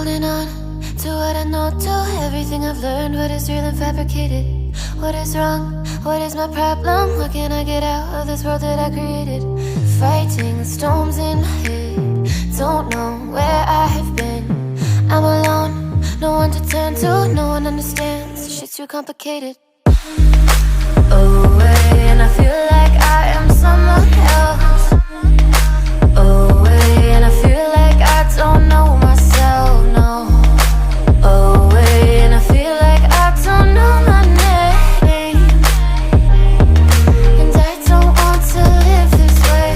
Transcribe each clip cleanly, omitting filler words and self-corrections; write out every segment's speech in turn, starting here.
holding on to what I know, to everything I've learned. What is real and fabricated? What is wrong? What is my problem? What can I get out of this world that I created? Fighting the storms in my head. Don't know where I have been. I'm alone, no one to turn to. No one understands, shit's too complicated. Away, and I feel like I am someone else. Away, and I feel like I don't know myself, no. Away, and I feel like I don't know my name. And I don't want to live this way.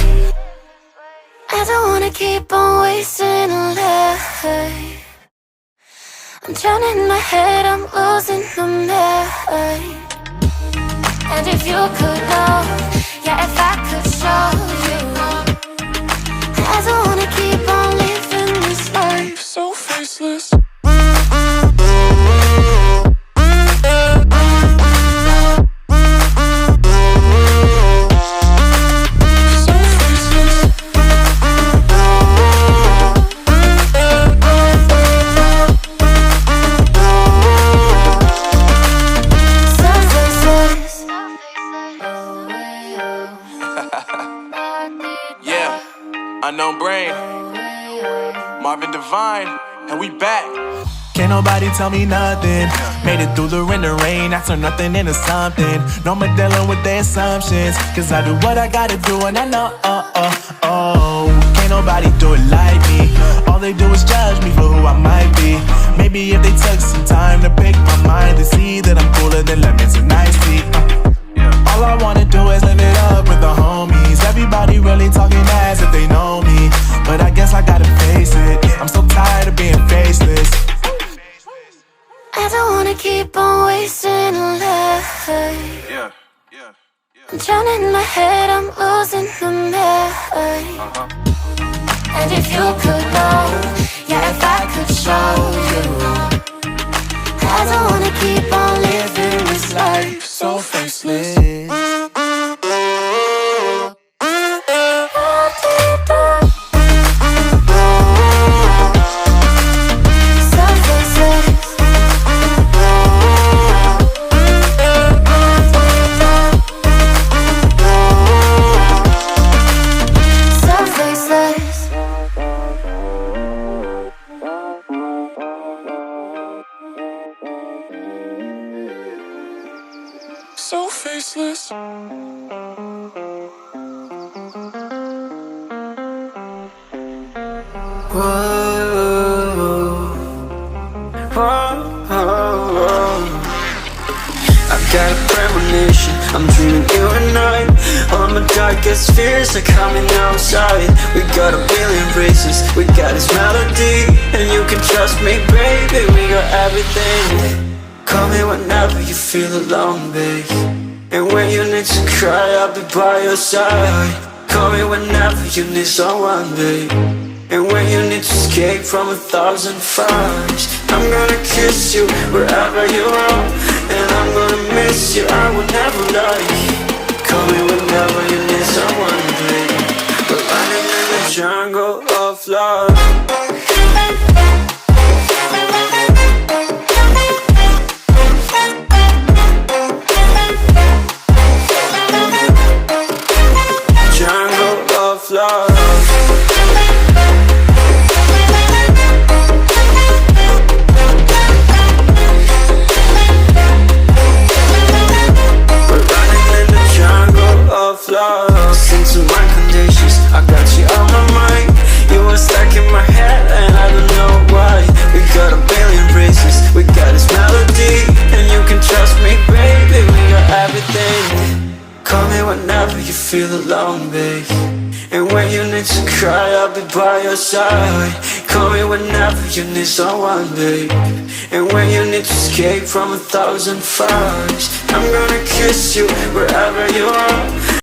I don't wanna keep on wasting a life. I'm drowning in my head, I'm losing my mind. And if you could know, yeah, if I could show you, I don't wanna keep on living this life so faceless. Unknown Brain, Marvin Divine, and we back. Can't nobody tell me nothing. Made it through the rain and rain, I turn nothing into something. No more dealing with their assumptions, cause I do what I gotta do and I know, can't nobody do it like me. All they do is judge me for who I might be. Maybe if they took some time to pick my mind, they see that I'm cooler than lemons and iced tea. All I wanna do is live it up with the homies. Everybody really talking as if they know me, but I guess I gotta face it. I'm so tired of being faceless. I don't wanna keep on wasting a life. I'm drowning in my head, I'm losing my mind. And if you could know, yeah, if I could show you, I don't wanna keep on living this life so faceless. So faceless. I've got a premonition, I'm dreaming you and I. All my darkest fears are coming outside. We got a billion races, we got this melody, and you can trust me, baby, we got everything. Call me whenever you feel alone, babe. And when you need to cry, I'll be by your side. Call me whenever you need someone, babe. And when you need to escape from 1,000 fires, I'm gonna kiss you wherever you are, and I'm gonna miss you, I will never lie. Call me whenever you need someone, babe. We're running in the jungle of love. Listen to my conditions, I got you on my mind. You were stuck in my head and I don't know why. We got a billion races, we got this melody, and you can trust me, baby, we got everything. Call me whenever you feel alone, babe. And when you need to cry, I'll be by your side. Call me whenever you need someone, babe. And when you need to escape from 1,000 fires, I'm gonna kiss you wherever you are,